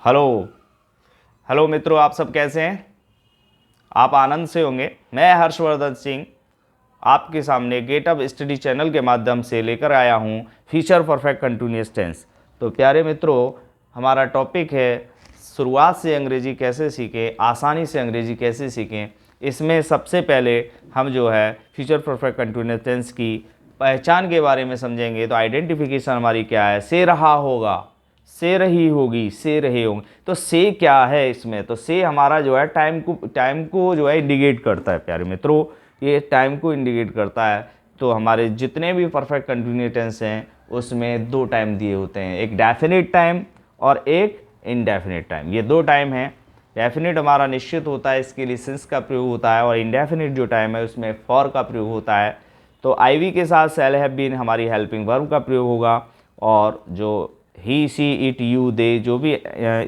Hello. Hello मित्रों, आप सब कैसे हैं? आप आनंद से होंगे। मैं हर्षवर्धन सिंह आपके सामने गेट अप स्टडी चैनल के माध्यम से लेकर आया हूं फ्यूचर परफेक्ट कंटिन्यूअस टेंस। तो प्यारे मित्रों, हमारा टॉपिक है शुरुआत से अंग्रेजी कैसे सीखें, आसानी से अंग्रेजी कैसे सीखें। इसमें सबसे पहले हम जो है फ्यूचर परफेक्ट कंटिन्यूअस टेंस की पहचान के बारे में समझेंगे। तो आइडेंटिफिकेशन हमारी क्या है? से रहा होगा, से रही होगी, से रहे होंगे। तो से क्या है इसमें? तो से हमारा जो है टाइम को जो है इंडिकेट करता है प्यारे मित्रों। ये टाइम को इंडिकेट करता है। तो हमारे जितने भी परफेक्ट कंटिन्यूअस टेंस हैं उसमें दो टाइम दिए होते हैं, एक डेफिनेट टाइम और एक इनडेफिनेट टाइम। ये दो टाइम हैं। डेफिनेट हमारा निश्चित होता है, इसके लिए सिंस का प्रयोग होता है, और इनडेफिनेट जो टाइम है उसमें फॉर का प्रयोग होता है। तो आईवी के साथ शैल हैव बीन हमारी हेल्पिंग वर्ब का प्रयोग होगा, और जो ही सी इट यू दे जो भी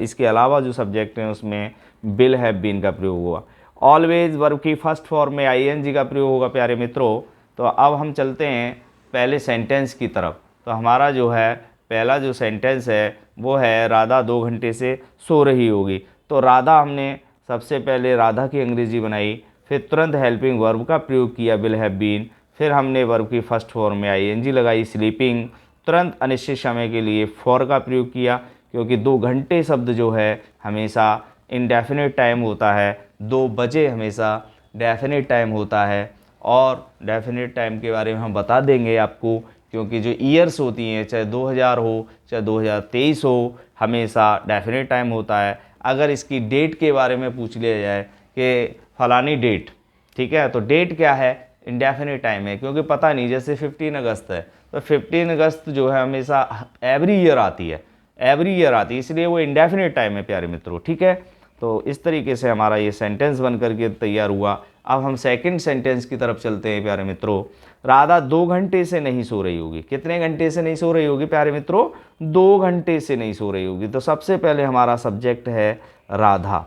इसके अलावा जो सब्जेक्ट हैं उसमें विल हैव बीन का प्रयोग होगा। ऑलवेज वर्ब की फर्स्ट फॉर्म में आईएनजी का प्रयोग होगा प्यारे मित्रों। तो अब हम चलते हैं पहले सेंटेंस की तरफ। तो हमारा जो है पहला जो सेंटेंस है वो है राधा 2 घंटे से सो रही होगी। तो राधा हमने सबसे पहले राधा की अंग्रेजी बनाई, फिर तुरंत हेल्पिंग वर्ब का प्रयोग किया विल हैव बीन, फिर हमने वर्ब की फर्स्ट फॉर्म में आईएनजी लगाई स्लीपिंग, तुरंत अनिश्चित समय के लिए फॉर का प्रयोग किया, क्योंकि 2 घंटे शब्द जो है हमेशा इनडेफिनेट टाइम होता है, 2 बजे हमेशा डेफिनेट टाइम होता है। और डेफिनेट टाइम के बारे में हम बता देंगे आपको, क्योंकि जो ईयर्स होती हैं चाहे 2000 हो चाहे 2023 हो, हमेशा डेफिनेट टाइम होता है। अगर इसकी डेट के बारे में पूछ लिया जाए कि फलानी डेट, ठीक है, तो डेट क्या है? इंडेफिनेट टाइम है, क्योंकि पता नहीं। जैसे 15 अगस्त है तो 15 अगस्त जो है हमेशा एवरी ईयर आती है, एवरी ईयर आती है, इसलिए वो इंडेफिनेट टाइम है प्यारे मित्रों। ठीक है, तो इस तरीके से हमारा ये सेंटेंस बन करके तैयार हुआ। अब हम सेकंड सेंटेंस की तरफ चलते हैं प्यारे मित्रों। राधा 2 घंटे से नहीं सो रही होगी। कितने घंटे से नहीं सो रही होगी प्यारे मित्रों? 2 घंटे से नहीं सो रही होगी। तो सबसे पहले हमारा सब्जेक्ट है राधा,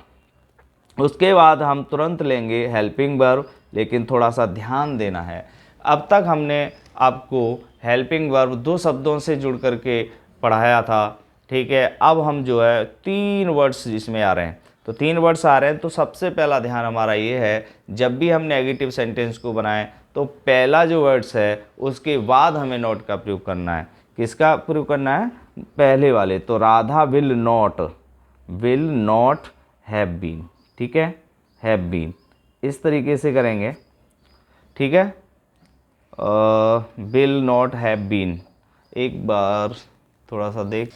उसके बाद हम तुरंत लेंगे हेल्पिंग वर्ब, लेकिन थोड़ा सा ध्यान देना है। अब तक हमने आपको हेल्पिंग वर्ब 2 शब्दों से जुड़ करके पढ़ाया था, ठीक है। अब हम जो है 3 वर्ड्स इसमें आ रहे हैं। तो 3 वर्ड्स आ रहे हैं, तो सबसे पहला ध्यान हमारा ये है, जब भी हम नेगेटिव सेंटेंस को बनाएं तो पहला जो वर्ड्स है उसके बाद हमें नॉट का प्रयोग करना है। किसका प्रयोग करना है? पहले वाले। तो Radha will not have been, ठीक है, हैव बीन, इस तरीके से करेंगे, ठीक है। विल नॉट हैव बीन, एक बार थोड़ा सा देख।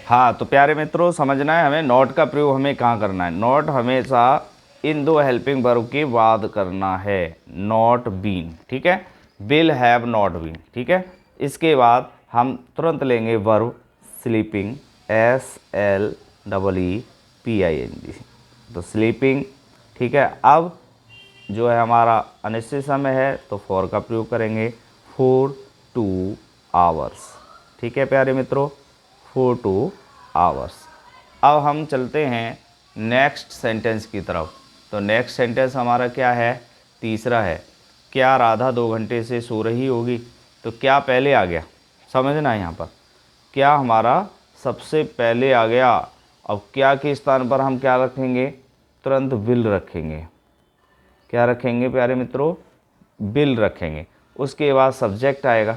हाँ, तो प्यारे मित्रों समझना है हमें नॉट का प्रयोग हमें कहाँ करना है। नॉट हमेशा इन दो हेल्पिंग वर्ब के बाद करना है, नॉट बीन, ठीक है। विल हैव नॉट बीन, ठीक है। इसके बाद हम तुरंत लेंगे वर्ब स्लीपिंग, SLEEPING, तो स्लीपिंग, ठीक है। अब जो है हमारा अनिश्चित समय है तो फॉर का प्रयोग करेंगे, फॉर 2 आवर्स, ठीक है प्यारे मित्रों, फॉर 2 आवर्स। अब हम चलते हैं नेक्स्ट सेंटेंस की तरफ। तो नेक्स्ट सेंटेंस हमारा क्या है? तीसरा है, क्या राधा 2 घंटे से सो रही होगी। तो क्या पहले आ गया? समझना है यहाँ पर, क्या हमारा सबसे पहले आ गया। अब क्या के स्थान पर हम क्या रखेंगे? तुरंत विल रखेंगे। क्या रखेंगे प्यारे मित्रों? विल रखेंगे। उसके बाद सब्जेक्ट आएगा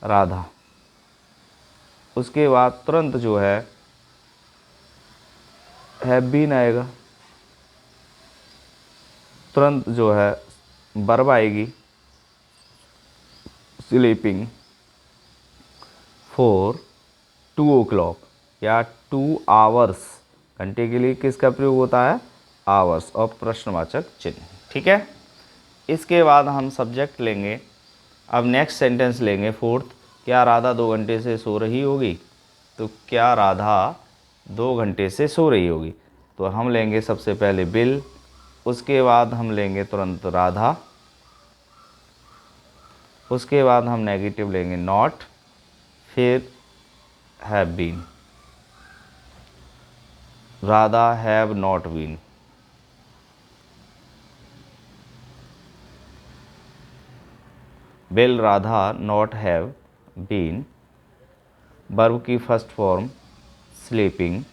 राधा, उसके बाद तुरंत जो है हैव बीन आएगा, तुरंत जो है वर्ब आएगी स्लीपिंग, फॉर 2 o'clock या 2 आवर्स। घंटे के लिए किसका प्रयोग होता है? आवर्स, और प्रश्नवाचक चिन्ह, ठीक है। इसके बाद हम सब्जेक्ट लेंगे। अब नेक्स्ट सेंटेंस लेंगे फोर्थ, क्या राधा 2 घंटे से सो रही होगी। तो क्या राधा 2 घंटे से सो रही होगी, तो हम लेंगे सबसे पहले बिल, उसके बाद हम लेंगे तुरंत राधा, उसके बाद हम नेगेटिव लेंगे नॉट, फिर have been, Radha have not been, will Radha not have been, verb की फर्स्ट फॉर्म स्लीपिंग,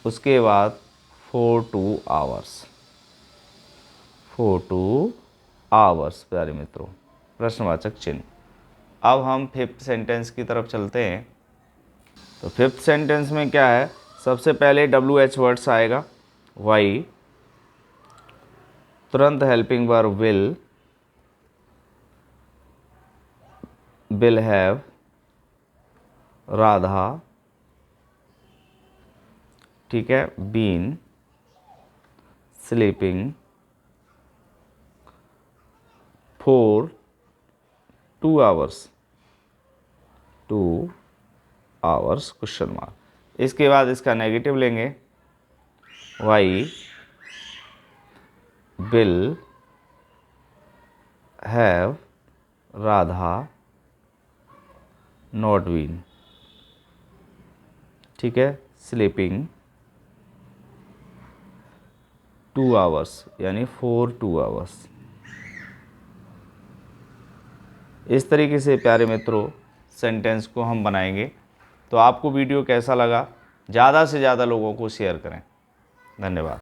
उसके बाद for 2 hours, for 2 hours। प्यारे मित्रों, प्रश्नवाचक चिन्ह। अब हम फिफ्थ सेंटेंस की तरफ चलते हैं। तो फिफ्थ सेंटेंस में क्या है, सबसे पहले WH वर्ड्स आएगा, वाई, तुरंत helping verb will have, Radha, ठीक है, been sleeping for 2 hours, 2 hours question mark. इसके बाद इसका नेगेटिव लेंगे, why will have Radha not been, ठीक है, स्लीपिंग 2 hours यानी for 2 hours। इस तरीके से प्यारे मित्रों सेंटेंस को हम बनाएंगे। तो आपको वीडियो कैसा लगा, ज़्यादा से ज़्यादा लोगों को शेयर करें। धन्यवाद।